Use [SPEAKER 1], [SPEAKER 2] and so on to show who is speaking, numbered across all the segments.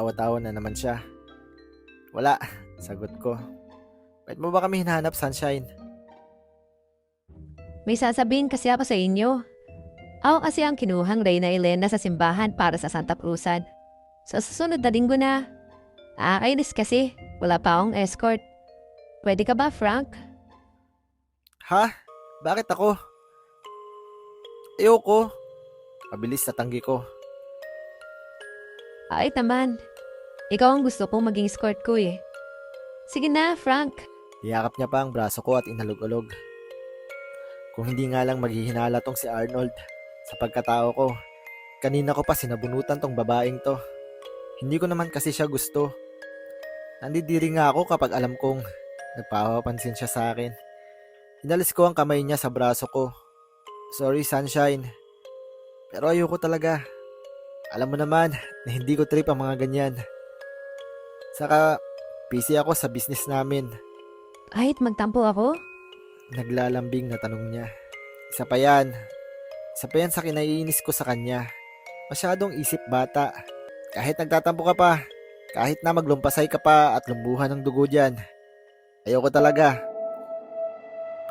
[SPEAKER 1] Tawa-tawa na naman siya. Wala, sagot ko. Bakit mo ba kami hinahanap, Sunshine?
[SPEAKER 2] May sasabihin kasi ako sa inyo. Ako kasi ang kinuhang Reyna Elena sa simbahan para sa Santa Cruzan. Sa susunod na linggo na. Nakakainis kasi. Wala pa akong escort. Pwede ka ba, Frank?
[SPEAKER 1] Ha? Bakit ako? Ayoko. Mabilis na tanggi ko.
[SPEAKER 2] Ay naman. Ikaw ang gusto kong maging escort ko eh. Sige na, Frank.
[SPEAKER 1] Iyakap niya pa ang braso ko at inalog-alog. Kung hindi nga lang maghihinala tong si Arnold sa pagkatao ko, kanina ko pa sinabunutan tong babaeng to. Hindi ko naman kasi siya gusto. Nandidiri nga ako kapag alam kong nagpapapansin siya sa akin. Inalis ko ang kamay niya sa braso ko. Sorry, Sunshine. Pero ayoko talaga. Alam mo naman na hindi ko trip ang mga ganyan. Saka, busy ako sa business namin.
[SPEAKER 2] Kahit magtampo ako?
[SPEAKER 1] Naglalambing na tanong niya. Isa pa yan. Isa pa yan sa kinaiinis ko sa kanya. Masyadong isip bata. Kahit nagtatampo ka pa, kahit na maglumpasay ka pa at lumbuhan ng dugo dyan, ayoko talaga.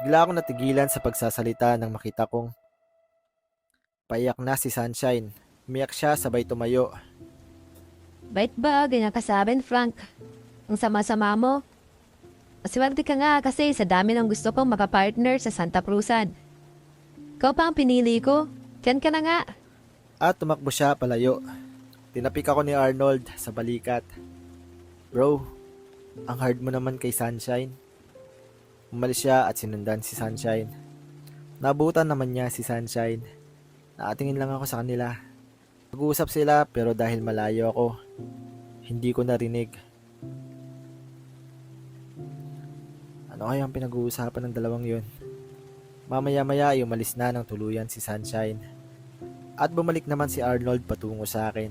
[SPEAKER 1] Bigla akong natigilan sa pagsasalita nang makita kong paiyak na si Sunshine. Umiyak siya sabay tumayo.
[SPEAKER 2] Bait ba? Ganyan ka sa amin, Frank. Ang sama-sama mo. Maswerte ka nga kasi sa dami ng gusto kong makapartner sa Santa Cruzan. Ikaw pa ang pinili ko. Diyan ka na nga.
[SPEAKER 1] At tumakbo siya palayo. Tinapik ako ni Arnold sa balikat. Bro, ang hard mo naman kay Sunshine. Umalis siya at sinundan si Sunshine. Nabutan naman niya si Sunshine. Nakatingin lang ako sa kanila. Nag-uusap sila pero dahil malayo ako, hindi ko narinig. Ano kaya ang pinag-uusapan ng dalawang yun? Mamaya-maya ay umalis na ng tuluyan si Sunshine. At bumalik naman si Arnold patungo sa akin.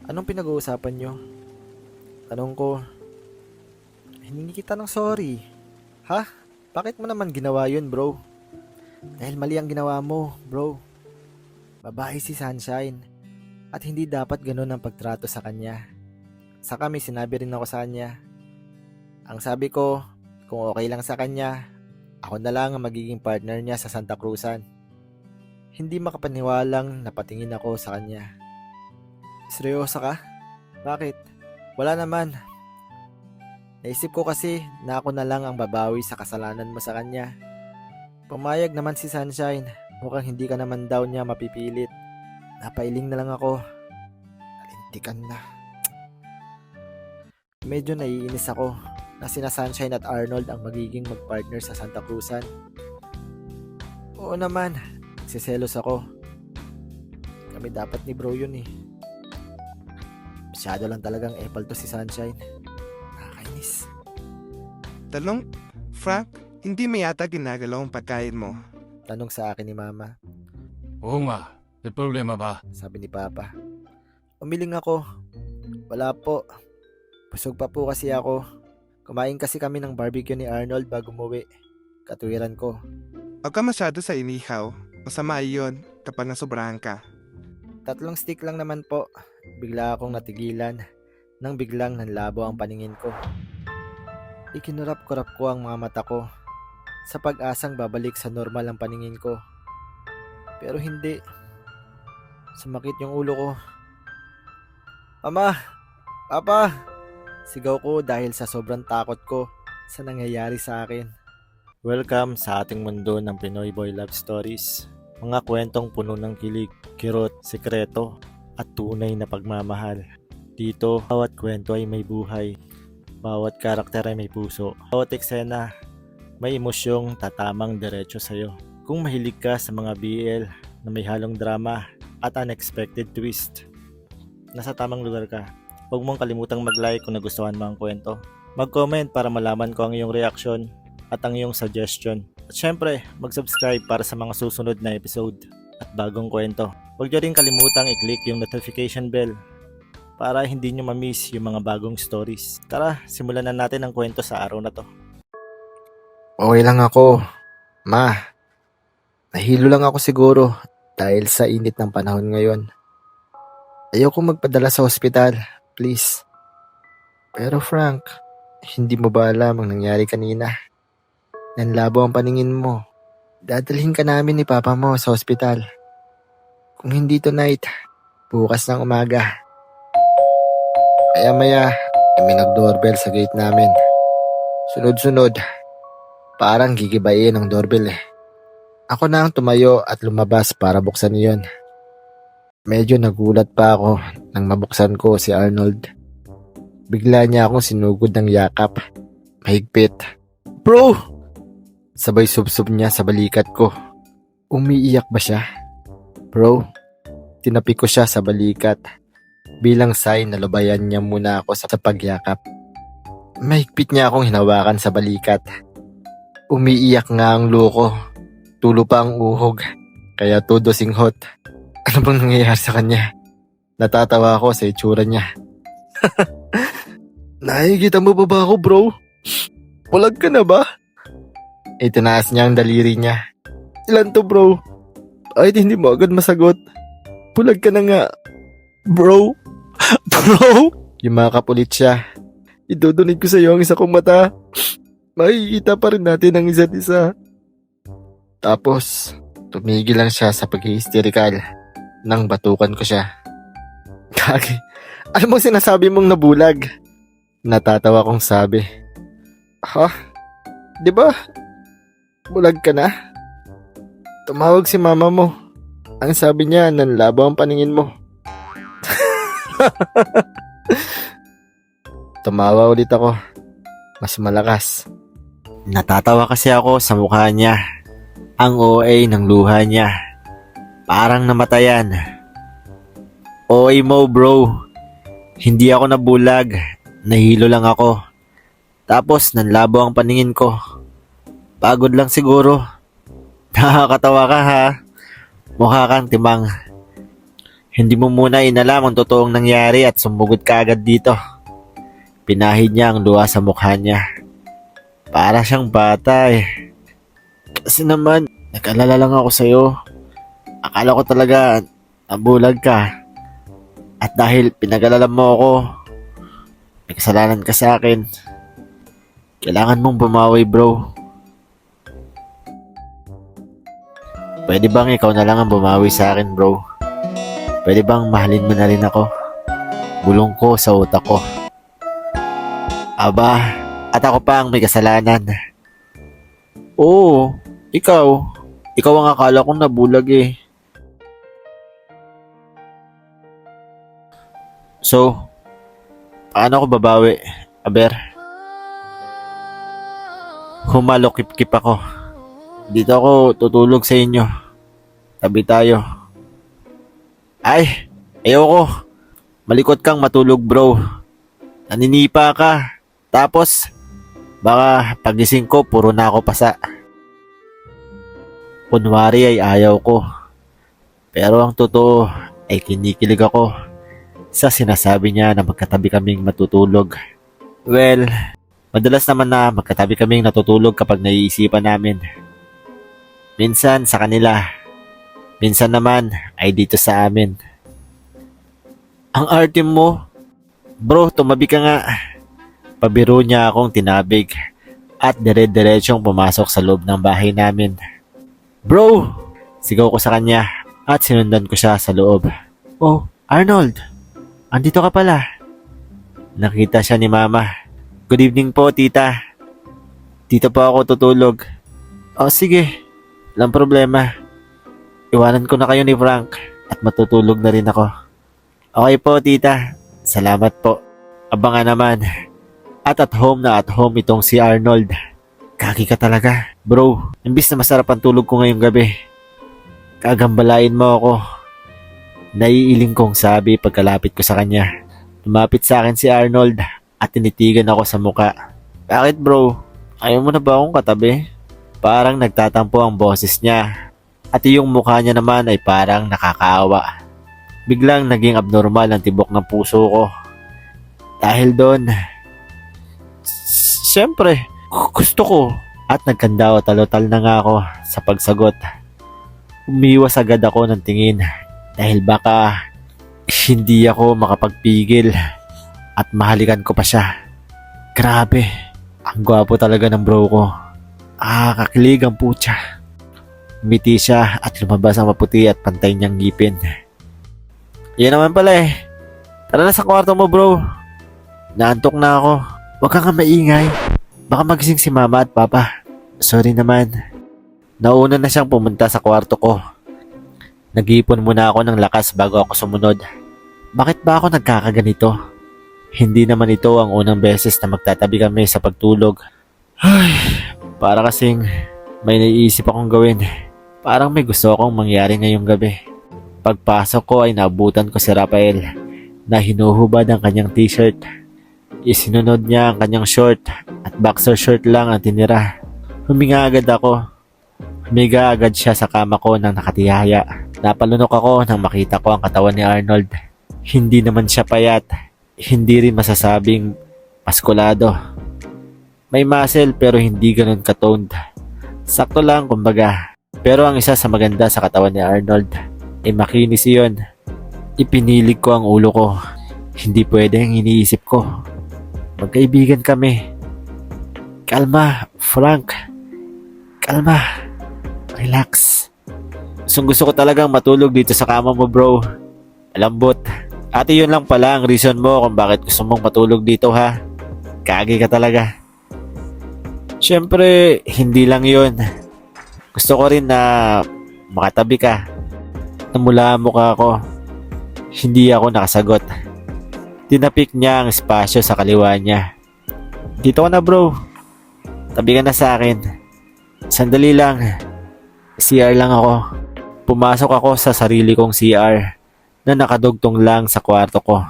[SPEAKER 1] Anong pinag-uusapan nyo? Tanong ko, hiningi kita ng sorry. Ha? Bakit mo naman ginawa yun, bro? Dahil mali ang ginawa mo, bro. Babae si Sunshine. At hindi dapat ganun ang pagtrato sa kanya. Saka may sinabi rin ako sa kanya. Ang sabi ko, kung okay lang sa kanya, ako na lang ang magiging partner niya sa Santa Cruzan. Hindi makapaniwalang napatingin ako sa kanya. Seryoso ka? Bakit? Wala naman. Naisip ko kasi na ako na lang ang babawi sa kasalanan mo sa kanya. Pumayag naman si Sunshine. Mukhang hindi ka naman daw niya mapipilit. Napailing na lang ako. Nalintikan na. Medyo naiinis ako na sina Sunshine at Arnold ang magiging magpartner sa Santa Cruzan. Oo naman, nagsiselos ako. Kami dapat ni bro yun eh. Masyado lang talagang epal to si Sunshine. Nakakainis.
[SPEAKER 3] Talong, Frank, hindi mo yata ginagalaw ang pagkain mo.
[SPEAKER 1] Tanong sa akin ni Mama.
[SPEAKER 4] Oo nga, may problema ba?
[SPEAKER 1] Sabi ni Papa. Umiling ako. Wala po. Busog pa po kasi ako. Kumain kasi kami ng barbecue ni Arnold bago umuwi. Katuwiran ko.
[SPEAKER 3] Huwag ka masyado sa inihaw. Masama iyon kapag nasobrahan ka.
[SPEAKER 1] 3 stick lang naman po. Bigla akong natigilan nang biglang nanlabo ang paningin ko. Ikinurap-kurap ko ang mga mata ko sa pag-asang babalik sa normal ang paningin ko. Pero hindi. Sumakit yung ulo ko. Mama! Papa! Sigaw ko dahil sa sobrang takot ko sa nangyayari sa akin. Welcome sa ating mundo ng Pinoy Boy Love Stories. Mga kwentong puno ng kilig, kirot, sekreto, at tunay na pagmamahal. Dito, bawat kwento ay may buhay. Bawat karakter ay may puso. Bawat eksena, may emosyong tatamang diretso sa'yo. Kung mahilig ka sa mga BL na may halong drama at unexpected twist, nasa tamang lugar ka. Huwag mong kalimutang mag-like kung nagustuhan mo ang kwento. Mag-comment para malaman ko ang iyong reaksyon at ang iyong suggestion. At syempre, mag-subscribe para sa mga susunod na episode at bagong kwento. Huwag niyo rin kalimutang i-click yung notification bell para hindi nyo ma-miss yung mga bagong stories. Tara, simulan na natin ang kwento sa araw na to. Okay lang ako. Ma, nahilo lang ako siguro dahil sa init ng panahon ngayon. Ayoko magpadala sa ospital, please. Pero Frank, hindi mo ba alam ang nangyari kanina? Nanlabo ang paningin mo. Dadalhin ka namin ni Papa mo sa ospital. Kung hindi tonight, bukas ng umaga. Maya-maya, may nag-doorbell sa gate namin. Sunod-sunod, parang gigibayin ang doorbell eh. Ako na ang tumayo at lumabas para buksan iyon. Medyo nagulat pa ako nang mabuksan ko si Arnold. Bigla niya akong sinugod ng yakap. Mahigpit. Bro! Sabay subsob niya sa balikat ko. Umiiyak ba siya? Bro, tinapi ko siya sa balikat. Bilang sign na lubayan niya muna ako sa pagyakap. Mahigpit niya akong hinawakan sa balikat. Umiiyak nga ang loko. Tulo pa ang uhog. Kaya todo singhot. Ano bang nangyayari sa kanya? Natatawa ako sa itsura niya. Nakikita mo pa ba ako, bro? Pulag ka na ba? Itinaas niya ang daliri niya. Ilan to, bro? Ay, hindi mo agad masagot. Pulag ka na nga. Bro? Bro? Yumakap ulit siya. Idodonig ko sa iyo ang isa kong mata. Makikita pa rin natin ang isa't isa. Tapos, tumigil lang siya sa pag-hysterical nang batukan ko siya. Kagi, ano bang sinasabi mong nabulag? Natatawa kong sabi. Ha? Di ba? Bulag ka na? Tumawag si mama mo. Ang sabi niya, nanlabo ang paningin mo. Tumawa ulit ako. Mas malakas. Natatawa kasi ako sa mukha niya. Ang OA ng luha niya. Parang namatayan. OA mo, bro. Hindi ako nabulag. Nahilo lang ako. Tapos nanlabo ang paningin ko. Pagod lang siguro. Nakakatawa ka ha. Mukha kang timang. Hindi mo muna inalam ang totoong nangyari at sumugod ka agad dito. Pinahid niya ang luha sa mukha niya. Para siyang bata eh. Kasi naman, nag-alala lang ako sa'yo. Akala ko talaga nabulag ka. At dahil pinag-alala mo ako, may kasalanan ka sa akin. Kailangan mong bumawi, bro. Pwede bang ikaw na lang ang bumawi sa akin, bro? Pwede bang mahalin mo na rin ako? Bulong ko sa utak ko. Aba, at ako pa ang may kasalanan. Oo, ikaw. Ikaw ang akala kong nabulag eh. So, paano ako babawi, Aber? Humalokip-kip ako. Dito ako tutulog sa inyo. Tabi tayo. Ay, ayoko. Malikot kang matulog, bro. Naninipa ka. Tapos, baka pagising ko, puro na ako pasa. Kunwari ay ayaw ko. Pero ang totoo ay kinikilig ako sa sinasabi niya na magkatabi kaming matutulog. Well, madalas naman na magkatabi kaming natutulog kapag naiisipan namin. Minsan sa kanila, minsan naman ay dito sa amin. Ang arte mo, bro, tumabi ka nga. Pabiro niya akong tinabig at dire-diretsong pumasok sa loob ng bahay namin. Bro! Sigaw ko sa kanya at sinundan ko siya sa loob. Oh, Arnold! Andito ka pala. Nakita siya ni Mama. Good evening po, tita. Dito po ako tutulog. Oh, sige. Walang problema. Iwanan ko na kayo ni Frank at matutulog na rin ako. Okay po, tita. Salamat po. Abangan naman. At home na at home itong si Arnold. Kaki ka talaga. Bro, imbis na masarap ang tulog ko ngayong gabi, kagambalain mo ako. Naiiling kong sabi pagkalapit ko sa kanya. Lumapit sa akin si Arnold at tinitigan ako sa muka. Bakit bro? Ayaw mo na ba akong katabi? Parang nagtatampo ang boses niya at yung mukha niya naman ay parang nakakaawa. Biglang naging abnormal ang tibok ng puso ko. Dahil doon, siyempre, gusto ko. At nagkandaw-talotal na nga ako sa pagsagot. Umiwas agad ako ng tingin dahil baka Hindi ako makapagpigil at mahalikan ko pa siya. Grabe, ang gwapo talaga ng bro ko. Kakilig ang putya. Umiti siya at lumabas ang maputi at pantay niyang ngipin. Yan naman pala eh. Tara na sa kwarto mo bro. Naantok na ako. Huwag kang maingay. Baka magising si mama at papa. Sorry naman. Nauna na siyang pumunta sa kwarto ko. Nag-ipon muna ako ng lakas bago ako sumunod. Bakit ba ako nagkakaganito? Hindi naman ito ang unang beses na magtatabi kami sa pagtulog. Ay, para kasing may naiisip akong gawin. Parang may gusto akong mangyari ngayong gabi. Pagpasok ko ay naabutan ko si Rafael na hinuhubad ang kanyang t-shirt. Isinunod niya ang kanyang short at boxer short lang ang tinira. Huminga agad ako. Humiga agad siya sa kama ko nang nakatihaya. Napalunok ako nang makita ko ang katawan ni Arnold. Hindi naman siya payat. Hindi rin masasabing maskulado. May muscle pero hindi ganun katoned. Sakto lang kumbaga. Pero ang isa sa maganda sa katawan ni Arnold ay makinis iyon. Ipinilig ko ang ulo ko. Hindi pwede ang iniisip ko. Magkaibigan kami. Kalma, Frank. Kalma. Relax. Gusto ko talagang matulog dito sa kama mo bro. Malambot. Ate yun lang pala ang reason mo kung bakit gusto mong matulog dito ha. Kagi ka talaga. Siyempre, hindi lang yun. Gusto ko rin na makatabi ka. Namula ang mukha ko. Hindi ako nakasagot. Tinapik niya ang espasyo sa kaliwa niya. Dito ka na bro. Tabi ka na sa akin. Sandali lang. CR lang ako. Pumasok ako sa sarili kong CR na nakadugtong lang sa kwarto ko.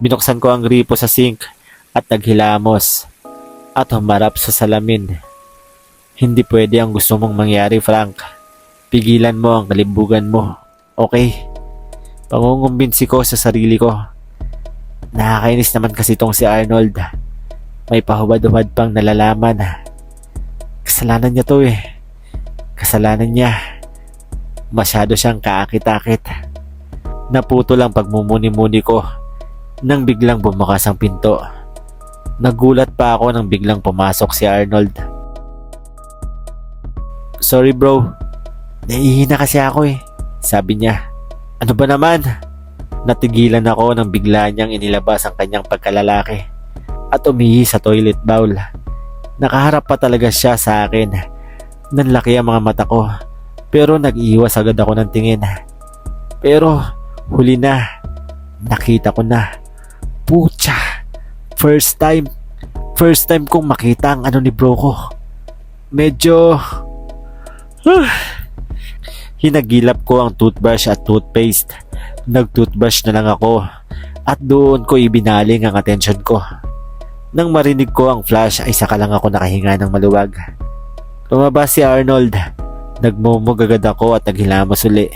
[SPEAKER 1] Binuksan ko ang gripo sa sink at naghilamos at humarap sa salamin. Hindi pwede ang gusto mong mangyari, Frank. Pigilan mo ang kalibugan mo. Okay? Pangungumbinsi ko sa sarili ko. Nakakainis naman kasi tong si Arnold. May pahubad-hubad pang nalalaman. Kasalanan niya to eh. Kasalanan niya. Masyado siyang kaakit-akit. Naputo lang pagmumuni-muni ko nang biglang bumukas ang pinto. Nagulat pa ako nang biglang pumasok si Arnold. Sorry bro, nahihina kasi ako eh, sabi niya. Ano ba naman? Natigilan ako nang bigla niyang inilabas ang kanyang pagkalalaki at umihi sa toilet bowl. Nakaharap pa talaga siya sa akin. Nanlaki ang mga mata ko pero nag-iwas agad ako ng tingin. Pero huli na, nakita ko na. Pucha, first time kong makita ang ano ni bro ko. Medyo hinagilap ko ang toothbrush at toothpaste. Nag-toothbrush na lang ako at doon ko ibinaling ang atensyon ko. Nang marinig ko ang flash ay saka lang ako nakahinga ng maluwag. Lumabas si Arnold. Nagmumug agad ako at naghilamos uli.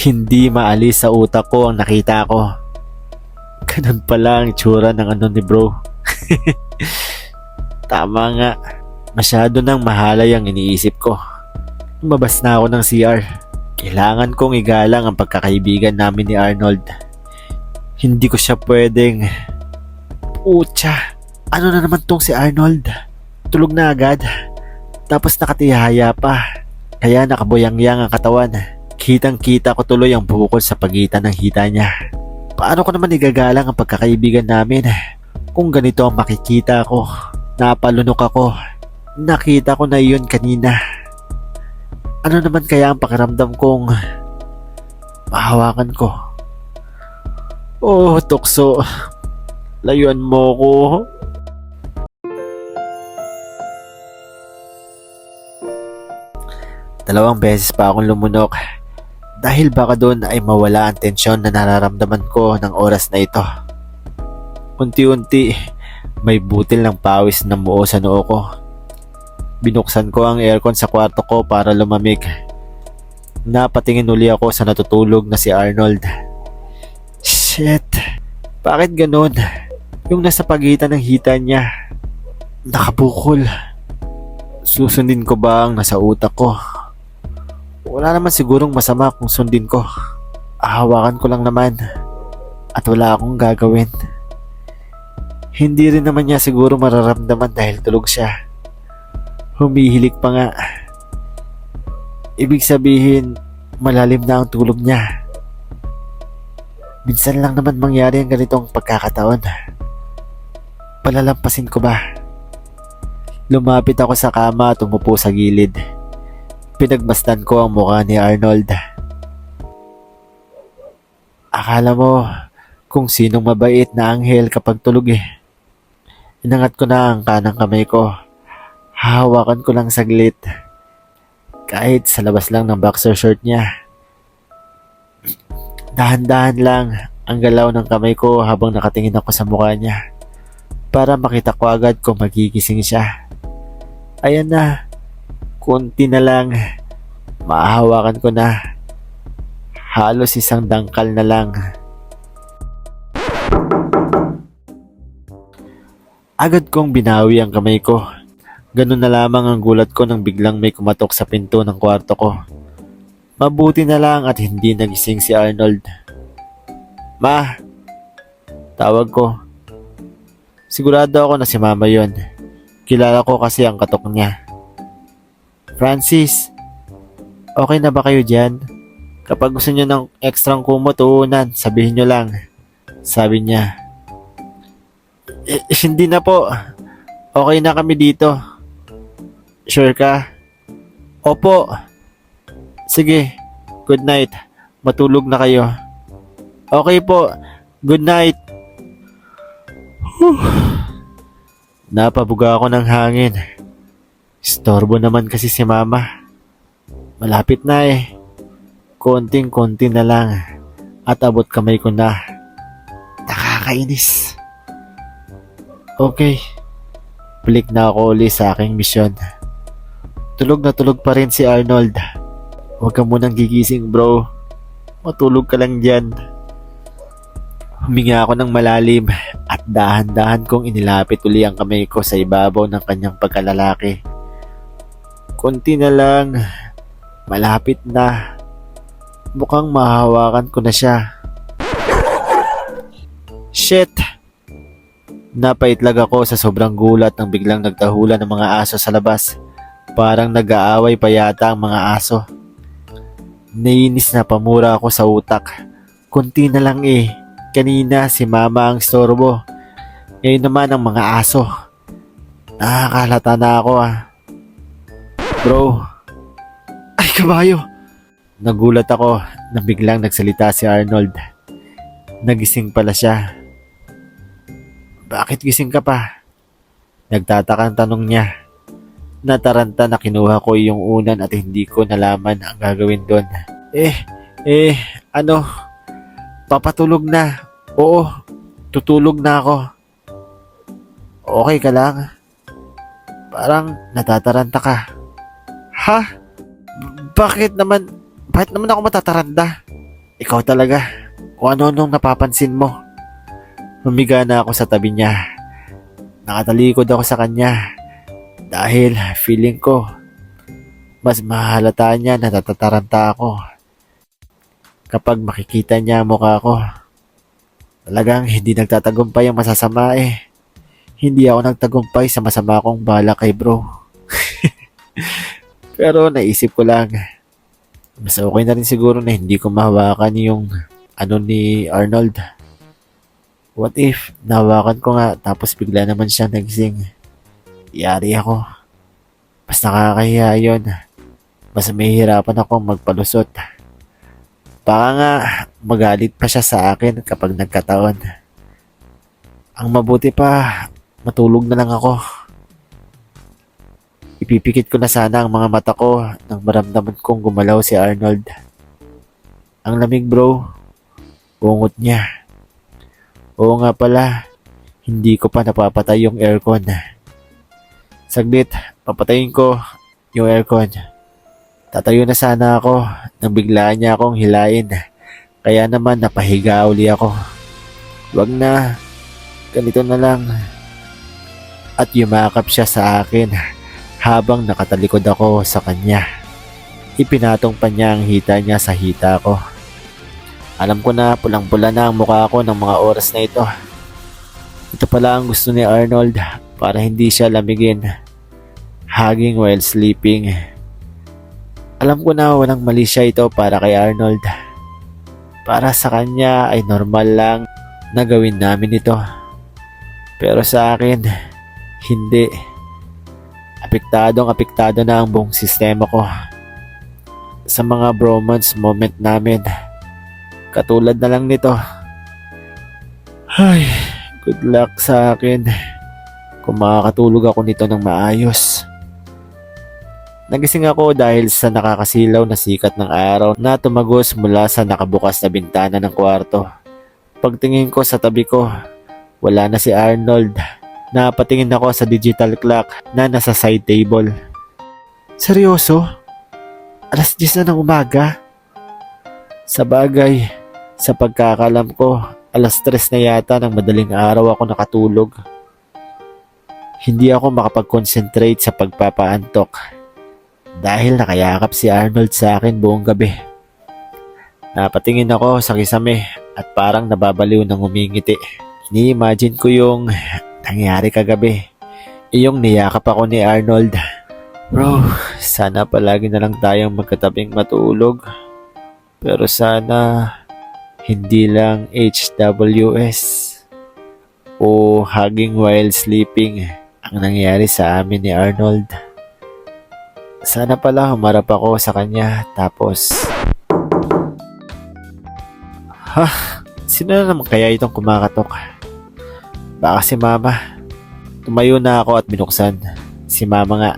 [SPEAKER 1] Hindi maalis sa utak ko ang nakita ko. Ganun pala ang itsura ng ano ni bro. Tama nga. Masyado nang mahalay ang iniisip ko. Lumabas na ako ng CR. Kailangan kong igalang ang pagkakaibigan namin ni Arnold. Hindi ko siya pwedeng... Pucha, ano na naman tong si Arnold? Tulog na agad. Tapos nakatihaya pa. Kaya nakaboyang-yang ang katawan. Kitang-kita ko tuloy ang bukol sa pagitan ng hita niya. Paano ko naman igagalang ang pagkakaibigan namin kung ganito ang makikita ko? Napalunok ako. Nakita ko na iyon kanina. Ano naman kaya ang pakiramdam kong mahawakan ko? Oh, tukso. Layuan mo ko. Dalawang beses pa akong lumunok dahil baka doon ay mawala ang tensyon na nararamdaman ko ng oras na ito. Unti-unti, may butil ng pawis na muo sa noo ko. Binuksan ko ang aircon sa kwarto ko para lumamig. Napatingin uli ako sa natutulog na si Arnold. Shit, bakit ganun? Yung nasa pagitan ng hita niya, nakabukol. Susundin ko ba ang nasa utak ko? Wala naman sigurong masama kung sundin ko. hawakan ko lang naman at wala akong gagawin. Hindi rin naman niya siguro mararamdaman dahil tulog siya. Humihilik pa nga. Ibig sabihin, malalim na ang tulog niya. Minsan lang naman mangyari ang ganitong pagkakataon. Palalampasin ko ba? Lumapit ako sa kama at umupo sa gilid. Pinagmasdan ko ang mukha ni Arnold. Akala mo kung sinong mabait na anghel kapag tulog eh. Inangat ko na ang kanang kamay ko. Hahawakan ko lang saglit. Kahit sa labas lang ng boxer short niya. Dahan-dahan lang ang galaw ng kamay ko habang nakatingin ako sa mukha niya. Para makita ko agad kung magigising siya. Ayan na. Kunti na lang. Mahahawakan ko na. Halos isang dangkal na lang. Agad kong binawi ang kamay ko. Ganun na lamang ang gulat ko nang biglang may kumatok sa pinto ng kwarto ko. Mabuti na lang at hindi nagising si Arnold. Ma! Tawag ko. Sigurado ako na si Mama yon. Kilala ko kasi ang katok niya. Francis! Okay na ba kayo dyan? Kapag gusto nyo ng ekstrang kumot uunan, sabihin nyo lang. Sabi niya. Hindi na po. Okay na kami dito. Sure ka? Opo. Sige. Good night. Matulog na kayo. Okay po. Good night. Napabuga ako ng hangin. Istorbo naman kasi si Mama. Malapit na eh. Konting-konti na lang. At abot kamay ko na. Nakakainis. Okay. Balik na ako uli sa aking misyon. Tulog na tulog pa rin si Arnold. Huwag ka munang gigising bro. Matulog ka lang dyan. Huminga ako ng malalim at dahan-dahan kong inilapit uli ang kamay ko sa ibabaw ng kanyang pagkalalaki. Konti na lang. Malapit na. Mukhang mahahawakan ko na siya. Shit! Napaitlag ako sa sobrang gulat nang biglang nagtahulan ng mga aso sa labas. Parang nag-aaway pa yata ang mga aso. Nainis na pamura ako sa utak. Kunti na lang eh. Kanina si Mama ang storbo. Ngayon naman ang mga aso. Nakakalata na ako ah. Bro. Ay kabayo. Nagulat ako nang biglang nagsalita si Arnold. Nagising pala siya. Bakit gising ka pa? Nagtatakang tanong niya. Nataranta na kinuha ko yung unan at hindi ko nalaman ang gagawin doon. Ano? Papatulog na. Oo, tutulog na ako. Okay ka lang? Parang natataranta ka. Ha? Bakit naman ako matataranta? Ikaw talaga. Kung ano-anong napapansin mo. Humiga na ako sa tabi niya. Nakatalikod ako sa kanya. Dahil feeling ko, mas mahalata niya na natataranta ako. Kapag makikita niya ang mukha ko, talagang hindi nagtatagumpay ang masasama eh. Hindi ako nagtagumpay sa masama kong balak kay bro. Pero naisip ko lang, mas okay na rin siguro na hindi ko mahawakan yung ni Arnold. What if nahawakan ko nga tapos bigla naman siya nagising? Yari ako. Mas nakakahiya yun. Mas mahihirapan akong magpalusot. Baka nga magalit pa siya sa akin kapag nagkataon. Ang mabuti pa, matulog na lang ako. Ipipikit ko na sana ang mga mata ko nang maramdaman kong gumalaw si Arnold. Ang lamig bro. Bungot niya. Oo nga pala, hindi ko pa napapatay yung aircon. Saglit, papatayin ko yung aircon. Tatayo na sana ako nang biglaan niya akong hilain. Kaya naman napahiga uli ako. Wag na, ganito na lang. At yumakap siya sa akin habang nakatalikod ako sa kanya. Ipinatong pa niya ang hita niya sa hita ko. Alam ko na pulang-pula na ang mukha ko ng mga oras na ito. Ito pala ang gusto ni Arnold para hindi siya lamigin. Hugging while sleeping. Alam ko na walang mali siya ito para kay Arnold. Para sa kanya ay normal lang na gawin namin ito. Pero sa akin, hindi. Apektado na ang buong sistema ko. Sa mga bromance moment namin, katulad na lang nito. Ay, good luck sa akin kung makakatulog ako nito ng maayos. Nagising ako dahil sa nakakasilaw na sikat ng araw na tumagos mula sa nakabukas na bintana ng kwarto. Pagtingin ko sa tabi ko, wala na si Arnold. Napatingin ako sa digital clock na nasa side table. Seryoso? Alas 10 na ng umaga? Sa bagay, sa pagkakalam ko, alas 3 na yata ng madaling araw ako nakatulog. Hindi ako makapag-concentrate sa pagpapaantok dahil nakayakap si Arnold sa akin buong gabi. Napatingin ako sa kisame at parang nababaliw ng umingiti. Ini-imagine ko yung nangyari kagabi. Yung niyakap ako ni Arnold. Bro, sana palagi na lang tayong magkatabing matulog. Pero sana hindi lang HWS o hugging while sleeping ang nangyari sa amin ni Arnold. Sana pala humarap ako sa kanya tapos... Sino na naman kaya itong kumakatok? Baka si Mama. Tumayo na ako at binuksan. Si Mama nga.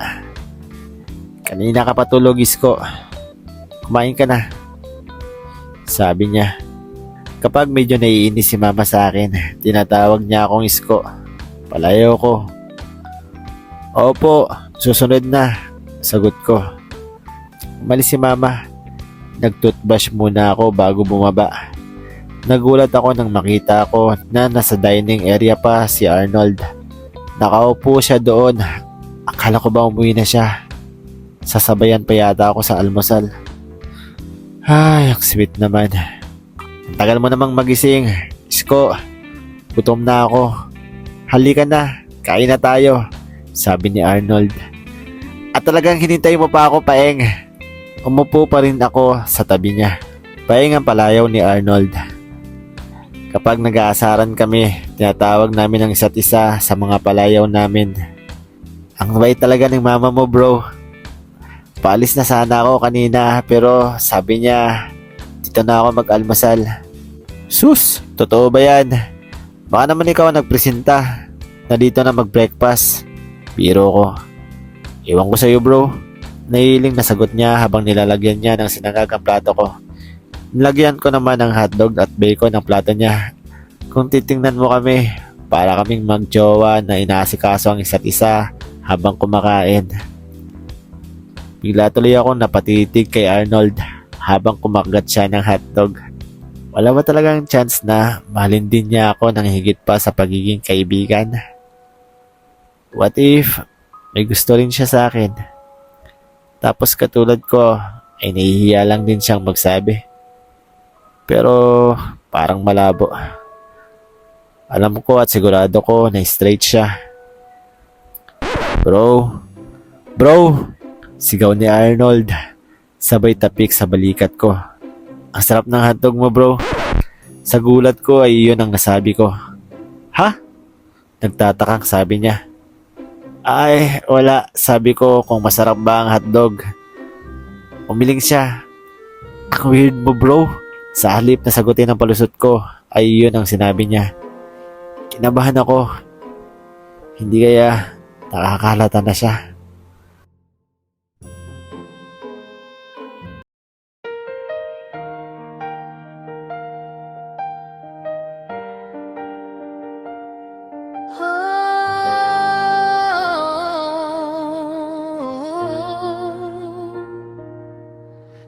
[SPEAKER 1] Kanina ka patulog, Isko. Kumain ka na. Sabi niya. Kapag medyo naiinis si Mama sa akin, tinatawag niya akong Isko. Palayaw ko. Opo, susunod na. Sagot ko. Umalis si Mama. Nag-toothbrush muna ako bago bumaba. Nagulat ako nang makita ko na nasa dining area pa si Arnold. Nakaupo siya doon. Akala ko ba umuwi na siya? Sasabayan pa yata ako sa almusal. Ay, ang sweet naman. Ang tagal mo namang magising. Isko, gutom na ako. Halika na, kain na tayo. Sabi ni Arnold. At talagang hinintay mo pa ako, Paeng. Umupo pa rin ako sa tabi niya. Paeng ang palayaw ni Arnold. Kapag nag-aasaran kami, tinatawag namin ang isa't isa sa mga palayaw namin. Ang bait talaga ng mama mo, bro. Paalis na sana ako kanina pero sabi niya, dito na ako mag-almasal. Sus, totoo ba yan? Baka naman ikaw ang nagpresenta na dito na mag-breakfast. Biro ko. Iwan ko sa'yo, bro. Nahiling na sagot niya habang nilalagyan niya ng sinangag ang plato ko. Nilagyan ko naman ng hotdog at bacon ang plato niya. Kung titingnan mo kami, para kaming magjowa na inaasikaso ang isa't isa habang kumakain. Bigla tuloy ako napatitig kay Arnold habang kumagat siya ng hotdog. Wala ba talagang chance na mahalin din niya ako ng higit pa sa pagiging kaibigan? What if may gusto rin siya sa akin? Tapos katulad ko ay nahihiya lang din siyang magsabi. Pero parang malabo. Alam ko at sigurado ko na straight siya. Bro! Sigaw ni Arnold. Sabay tapik sa balikat ko. Ang sarap ng hotdog mo, bro. Sa gulat ko ay iyon ang nasabi ko. Ha? Nagtatakang sabi niya. Ay, wala. Sabi ko kung masarap ba ang hotdog. Umiling siya. Ang weird mo, bro. Sa halip na sagutin ang palusot ko, ay iyon ang sinabi niya. Kinabahan ako. Hindi kaya nakakalata na siya.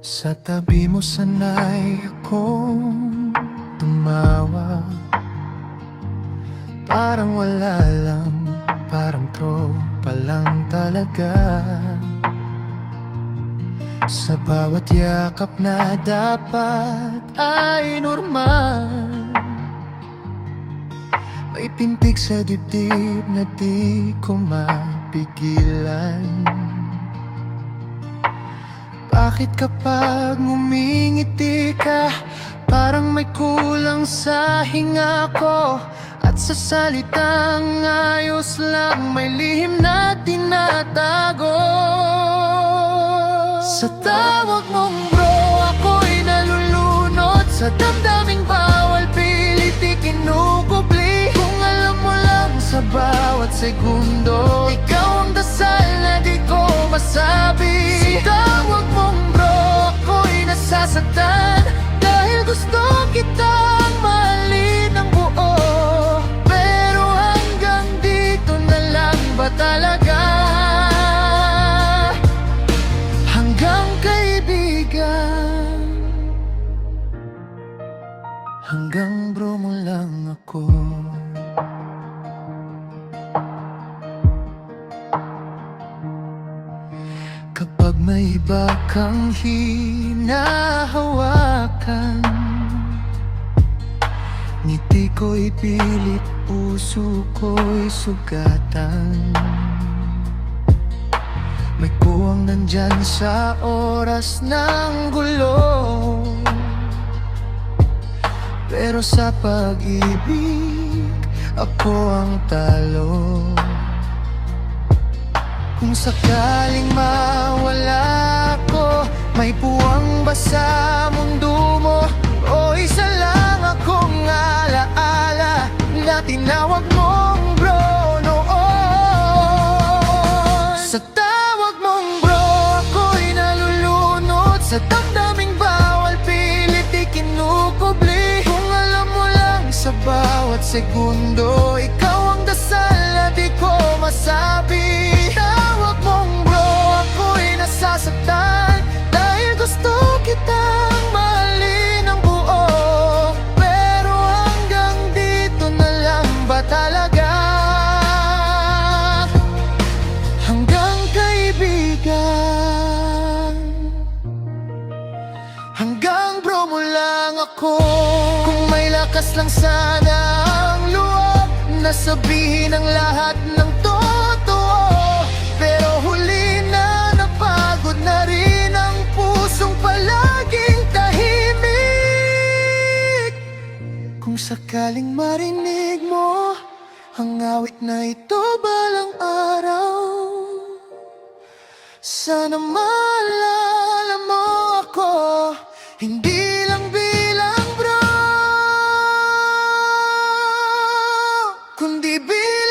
[SPEAKER 5] Sa tabi mo sanay akong tumawa. Parang wala lang, parang tropa lang talaga. Sa bawat yakap na dapat ay normal. May pintig sa dibdib na di ko mapigilan. Bakit kapag ngumingiti ka, parang may kulang sa hinga ko? At sa salitang ayos lang, may lihim na tinatago. Sa tawag mong bro, ako'y nalulunod. Sa damdaming bawal pilit ikinukubli. Kung alam mo lang sa bawat segundo, ikaw ang dasal na di ko masabi. Sa tawag mong bro, ako'y nasasaktan, dahil gusto kitang mahalin ng buo. Pero hanggang dito na lang ba talaga? Hanggang kaibigan, hanggang bro mo lang ako. Kapag may iba kang hinahawakan, ngiti ko'y pilit, puso ko'y sugatan. May kuwang nandyan sa oras ng gulo, pero sa pag-ibig, ako ang talo. Kung sakaling mawala ako, may puwang ba sa mundo mo? O isa lang akong alaala na tinawag mong bro noon. Sa tawag mong bro, ako'y nalulunod. Sa damdaming bawal pilit ikinukubli. Kung alam mo lang sa bawat segundo, ikaw ang dasal na di ko masabi. Tawag mong bro, ako'y nasasaktan, dahil gusto kitang mahalin ng buo. Pero hanggang dito na lang ba talaga? Hanggang kaibigan, hanggang bro mo lang ako. Kung may lakas lang sana ang loob na sabihin ang lahat ng totoo, pero huli na, napagod na rin ang pusong palaging tahimik. Kung sakaling marinig mo ang awit na ito balang araw, sana maalala mo ako, hindi lang bilang bro, kundi bilang